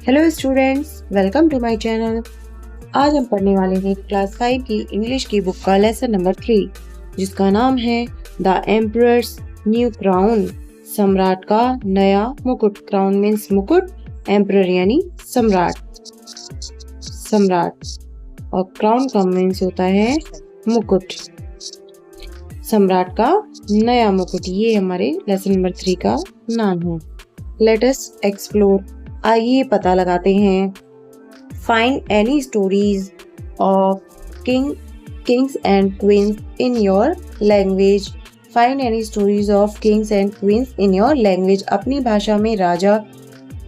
Hello students, welcome to my channel. आज हम पढ़ने वाले हैं क्लास 5 की इंग्लिश की बुक का लेसन नंबर 3, जिसका नाम है द एम्परर्स न्यू क्राउन। सम्राट का नया मुकुट। क्राउन मीन्स मुकुट, एम्परर यानी सम्राट। और क्राउन का मीन्स होता है मुकुट। सम्राट का नया मुकुट, ये हमारे लेसन नंबर 3 का नाम है। लेट अस एक्सप्लोर, आइए पता लगाते हैं। Find any stories of kings and queens in your language. Find any stories of kings and queens in your language. अपनी भाषा में राजा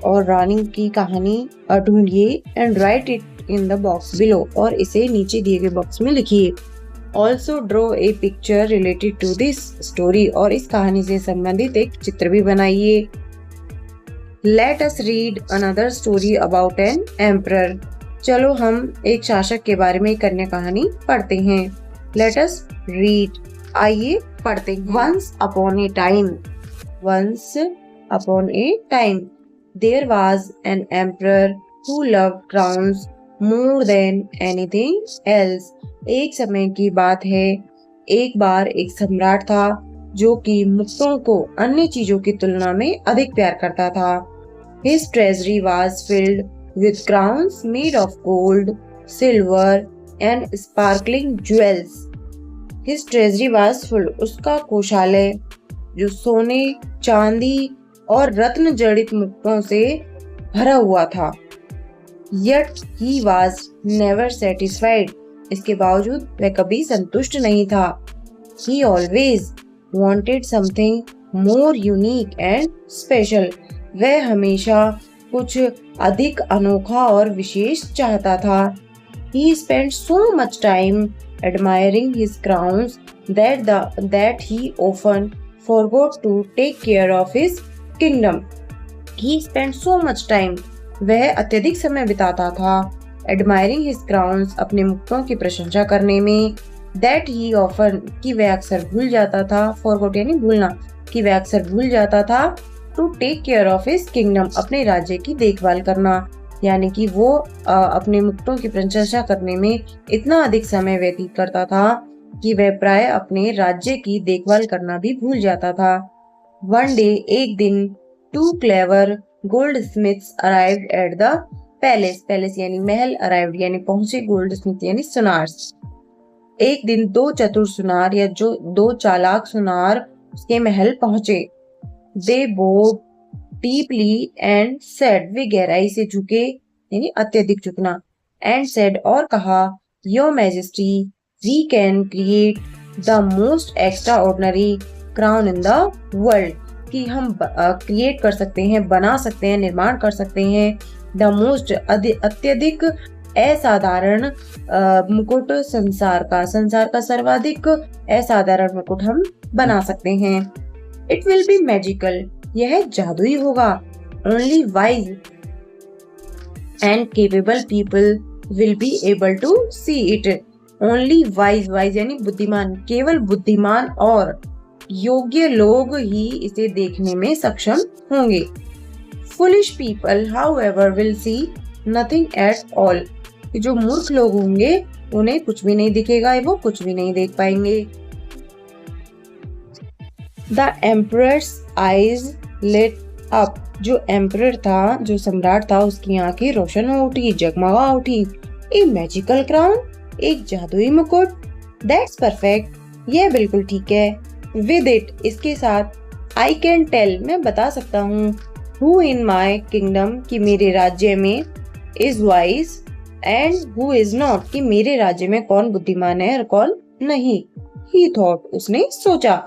और रानी की कहानी ढूंढिए and write it in the box below, और इसे नीचे दिए गए बॉक्स में लिखिए। Also draw a picture related to this story, और इस कहानी से संबंधित एक चित्र भी बनाइए। Let us read another story about an emperor. चलो हम एक शासक के बारे में कन्या कहानी पढ़ते हैं। Let us read. आइए पढ़ते हैं। Once upon a time, there was an emperor who loved crowns more than anything else. एक समय की बात है, एक बार एक सम्राट था जो कि मुक्तों को अन्य चीजों की तुलना में अधिक प्यार करता था। His treasury was filled with crowns made of gold, silver and sparkling jewels. His treasury was full. उसका कोषालय जो सोने, चांदी और रत्न जड़ित मुक्तों से भरा हुआ था। Yet he was never satisfied. इसके बावजूद वह कभी संतुष्ट नहीं था। He always wanted something more unique and special. वह हमेशा कुछ अधिक अनोखा और विशेष चाहता था। He spent so much time admiring his crowns that he often forgot to take care of his kingdom. He spent so much time. वह अत्यधिक समय बिताता था admiring his crowns, अपने मुक्तों की प्रशंसा करने में। That he often, कि वह अक्सर भूल जाता था। Forgot यानी भूलना, कि वह अक्सर भूल जाता था। To take care of his kingdom, अपने राज्य की देखभाल करना, यानी कि वो अपने मुक्तों की प्रशंसा करने में इतना अधिक समय व्यतीत करता था कि वह प्राय अपने राज्य की देखभाल करना भी भूल जाता था। वन डे, एक दिन, two clever goldsmiths arrived at the palace यानी महल, अराइव्ड यानी पहुंचे, गोल्ड स्मिथ यानी सुनार। एक दिन दो चतुर सुनार या जो दो चालाक सुनार उसके महल पहुंचे। They bowed deeply and said, वे गहराई से झुके यानी अत्यधिक झुकना, and said, और कहा, Your Majesty, we can create the most extraordinary crown in the world, कि हम क्रिएट कर सकते हैं, बना सकते हैं, निर्माण कर सकते हैं the most अत्यधिक असाधारण मुकुट, संसार का सर्वाधिक असाधारण मुकुट हम बना सकते हैं। It will be magical. यह जादुई होगा। Only wise and capable people will be able to see it. Only wise यानी बुद्धिमान, केवल बुद्धिमान और योग्य लोग ही इसे देखने में सक्षम होंगे। Foolish people, however, will see nothing at all. जो मूर्ख लोग होंगे उन्हें कुछ भी नहीं दिखेगा, वो कुछ भी नहीं देख पाएंगे। The emperor's eyes lit up. जो एम्परर था, जो सम्राट था, उसकी आंखें रोशन हो उठी, जगमगा उठी। A magical crown, एक जादुई मुकुट। That's perfect, यह बिल्कुल ठीक है। With it, इसके साथ, I can tell, मैं बता सकता हूँ, who in my kingdom, कि मेरे राज्य में, is wise and who is not, कि मेरे राज्य में कौन बुद्धिमान है और कौन नहीं। He thought, उसने सोचा।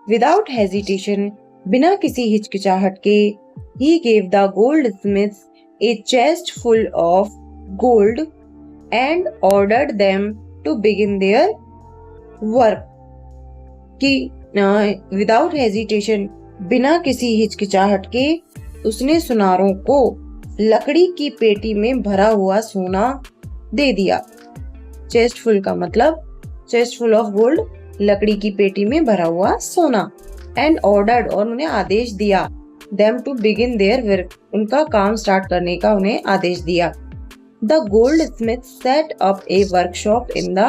Without hesitation, बिना किसी हिचकिचाहट के, he gave the goldsmiths a chest full of gold and ordered them to begin their work. कि without hesitation, बिना किसी हिचकिचाहट के, उसने सुनारों को लकड़ी की पेटी में भरा हुआ सोना दे दिया। चेस्ट फुल का मतलब चेस्ट फुल ऑफ गोल्ड, लकड़ी की पेटी में भरा हुआ सोना। एंड ऑर्डर्ड, और उन्हें आदेश दिया, them to begin their work. उनका काम स्टार्ट करने का उन्हें आदेश दिया. The goldsmith set up a workshop in the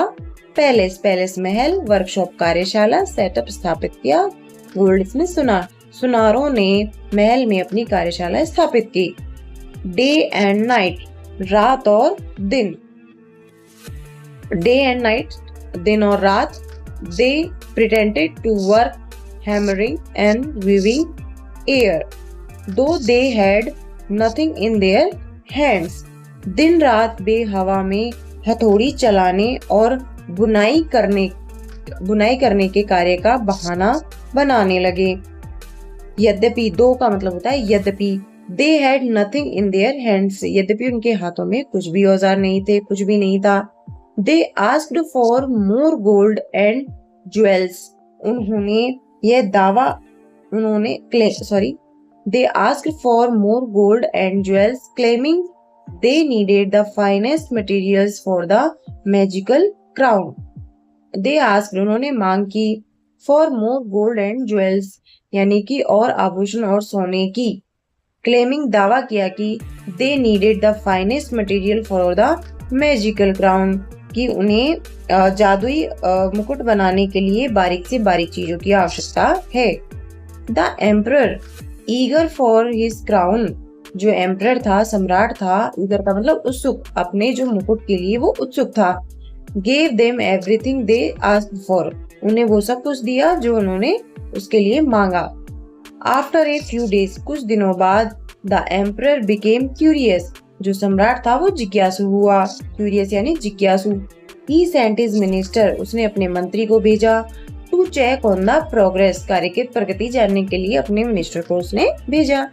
palace. Palace Mahal, workshop कार्यशाला, setup स्थापित किया. Goldsmith सुनारों ने महल में अपनी कार्यशाला स्थापित की. Day and night, रात और दिन. Day and night, दिन और रात. They pretended to work hammering and weaving air, though they had nothing in their hands. दिन रात वे हवा में हथौड़ी चलाने और बुनाई करने के कार्य का बहाना बनाने लगे. यद्यपि, दो का मतलब होता है यद्यपि. They had nothing in their hands, यद्यपि उनके हाथों में कुछ भी औजार नहीं थे, कुछ भी नहीं था. They asked for more gold and jewels. They asked for more gold and jewels, claiming they needed the finest materials for the magical crown. They asked, उन्होंने मांग की, for more gold and jewels, यानी कि और आभूषण और सोने की. Claiming, दावा किया कि they needed the finest material for the magical crown, कि उन्हें जादुई मुकुट बनाने के लिए बारीक से बारीक चीजों की आवश्यकता है. The emperor, eager for his crown, जो एम्परर था, सम्राट था, eager का मतलब उत्सुक, अपने जो मुकुट के लिए वो उत्सुक था. Gave them everything they asked for, उन्हें वो सब कुछ दिया जो उन्होंने उसके लिए मांगा. After a few days, कुछ दिनों बाद, the emperor became curious, जो सम्राट था वो जिज्ञासु हुआ. क्यूरियस यानी जिज्ञासु. He sent his minister, उसने अपने मंत्री को भेजा. To check on the progress, कार्य की प्रगति जानने के लिए अपने मिनिस्टर को उसने भेजा.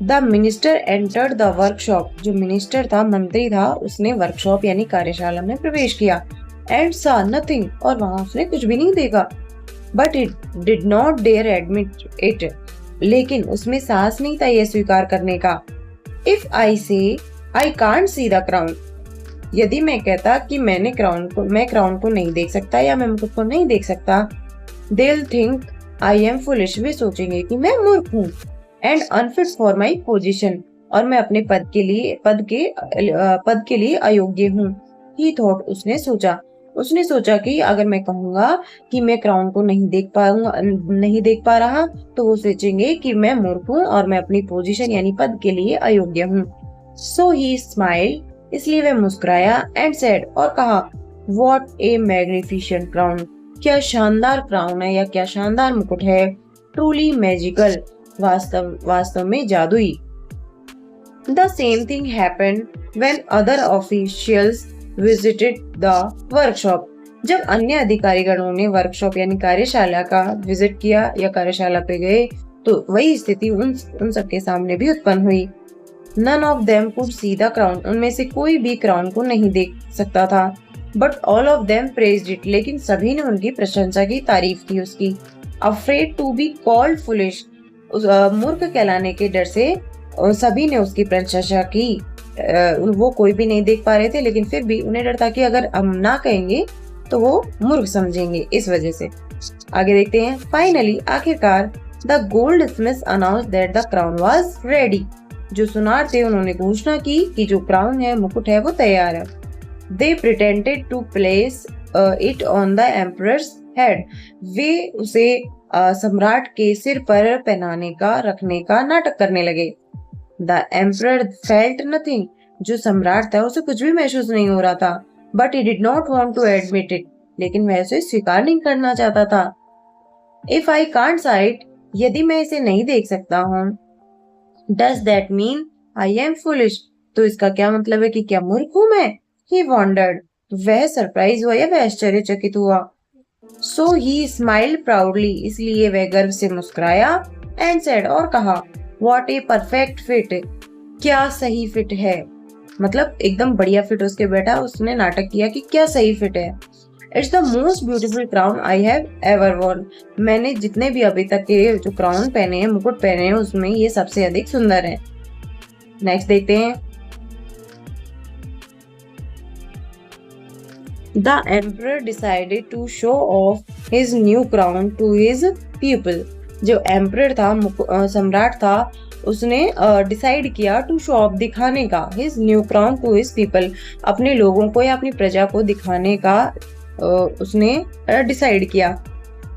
The minister entered the workshop, जो मिनिस्टर था, मंत्री था, उसने वर्कशॉप यानी कार्यशाला में प्रवेश किया. And saw nothing, और वहाँ उसने कुछ भी नहीं देखा. But it did not dare admit it, लेकिन उसमें साहस नहीं था यह स्वीकार करने का. If I say I can't see the crown, यदि मैं कहता कि मैं क्राउन को नहीं देख सकता या मैं मुकुट को नहीं देख सकता, they'll think I am foolish, वे सोचेंगे कि मैं मूर्ख हूँ. And unfit for my position, और मैं अपने पद के लिए अयोग्य हूँ. He thought, उसने सोचा कि अगर मैं कहूँगा कि मैं क्राउन को नहीं देख पा रहा, तो वो सोचेंगे कि मैं मूर्ख हूँ और मैं अपनी पोजीशन यानी पद के लिए अयोग्य हूँ. So he smiled, इसलिए वह मुस्कुराया. And said, और कहा, What a magnificent crown, क्या शानदार क्राउन है या क्या शानदार मुकुट है. Truly magical, वास्तव में जादुई. The same thing happened when other officials visited the workshop. जब अन्य अधिकारीगणों ने वर्कशॉप यानी कार्यशाला का विजिट किया या कार्यशाला पे गए, तो वही स्थिति उन सबके सामने भी उत्पन्न हुई. None of them could see the crown, उनमें से कोई भी क्राउन को नहीं देख सकता था. But all of them praised it, लेकिन सभी ने उनकी प्रशंसा की, तारीफ की उसकी. Afraid to be called foolish, मूर्ख कहलाने के डर से सभी ने उसकी प्रशंसा की. वो कोई भी नहीं देख पा रहे थे, लेकिन फिर भी उन्हें डर था कि अगर हम ना कहेंगे तो वो मूर्ख समझेंगे, इस वजह से. आगे देखते हैं. Finally, आखिरकार, the goldsmith announced that the crown was ready. जो सुनार थे उन्होंने घोषणा की कि जो क्राउन है, मुकुट है, वो तैयार है. They pretended to place it on the emperor's head. वे उसे सम्राट के सिर पर पहनाने का, रखने का नाटक करने लगे. The emperor felt nothing. जो सम्राट था उसे कुछ भी महसूस नहीं हो रहा था. But he did not want to admit it. लेकिन वह इसे स्वीकार नहीं करना चाहता था. If I can't see it, यदि मैं इसे नहीं देख सकता हूँ, does that mean I am foolish? तो इसका क्या मतलब है कि क्या मूर्ख हूँ मैं? He wondered. वह सरप्राइज हुआ या वह आश्चर्यचकित हुआ. So he smiled proudly. इसलिए वह गर्व से मुस्कुराया. And said, और कहा, What a perfect fit. क्या सही फिट है. मतलब एकदम बढ़िया फिट उसके बैठा. उसने नाटक किया कि क्या सही फिट है. It's the most beautiful crown I have ever worn. मैंने जितने भी अभी तक के जो क्राउन पहने हैं, मुकुट पहने हैं, उसमें ये सबसे अधिक सुंदर है. नेक्स्ट देखते हैं. The emperor decided to show off his new crown to his people. जो एम्परर था, सम्राट था, उसने डिसाइड किया टू शो ऑफ, दिखाने का, his new crown to his people, अपने लोगों को या अपनी प्रजा को दिखाने का उसने डिसाइड किया।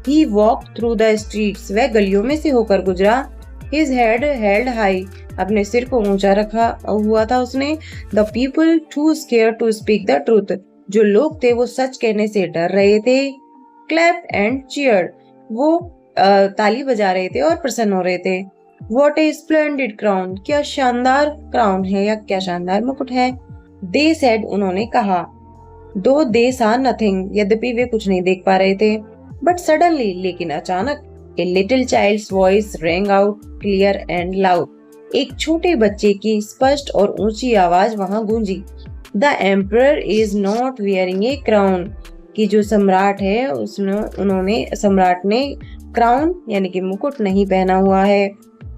ही वॉक थ्रू द स्ट्रीट्स, वह गलियों में से होकर गुजरा। हिज हेड हेल्ड हाई, अपने सिर को ऊंचा रखा हुआ था उसने। The people too scare to speak the truth, जो लोग थे वो सच कहने से डर रहे थे। क्लैप एंड चीयर, वो ताली बजा रहे थे और प्रसन्न हो रहे थे। वॉट ए स्प्लेंडिड क्राउन, क्या शानदार क्राउन है या क्या शानदार मुकुट है। दे सेड, उन्होंने कहा। दो दे सा नथिंग, यद्यपि वे कुछ नहीं देख पा रहे थे। बट सडनली, लेकिन अचानक, a little child's voice rang out clear and loud, एक छोटे बच्चे की स्पष्ट और ऊंची आवाज वहां गूंजी। The emperor is not wearing a crown, कि जो सम्राट है सम्राट ने क्राउन यानी कि मुकुट नहीं पहना हुआ है।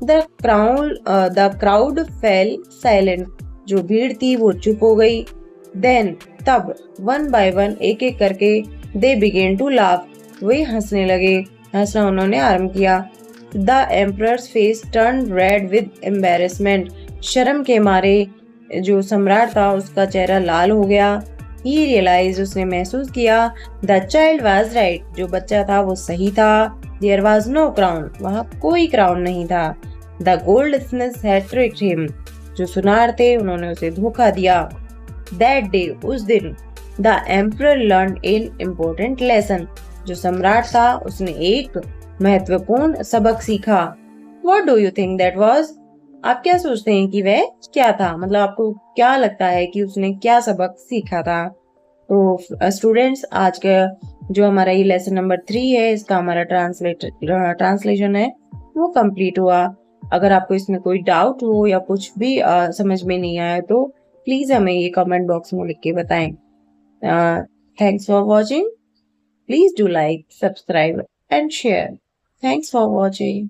द क्राउड फेल साइलेंट, जो भीड़ थी वो चुप हो गई। देन, तब, वन बाय वन, एक एक करके, दे बिगेन टू लाफ, वे हंसने लगे, हंसना उन्होंने आरंभ किया। The emperors face turn read with embarrassment, शर्म के मारे जो सम्राट था उसका चेहरा लाल हो गया। ही रियलाइज, उसने महसूस किया। द चाइल्ड वाज राइट, जो बच्चा था वो सही था। देयर वाज नो क्राउन, वहां कोई क्राउन नहीं था। The Goldsmith had tricked him, जो सुनार थे उन्होंने उसे धोखा दिया। दैट डे, उस दिन, the emperor learn an important lesson, जो सम्राट था उसने एक महत्वपूर्ण सबक सीखा। What do you think that was? आप क्या सोचते हैं कि वह क्या था, मतलब आपको क्या लगता है कि उसने क्या सबक सीखा था। तो स्टूडेंट्स, आज का जो हमारा ये लेसन नंबर 3 है, इसका हमारा ट्रांसलेशन है वो कंप्लीट हुआ। अगर आपको इसमें कोई डाउट हो या कुछ भी समझ में नहीं आया तो प्लीज हमें ये कमेंट बॉक्स में लिख के बताएं। Thanks for watching. Please do like, subscribe and share. Thanks for watching.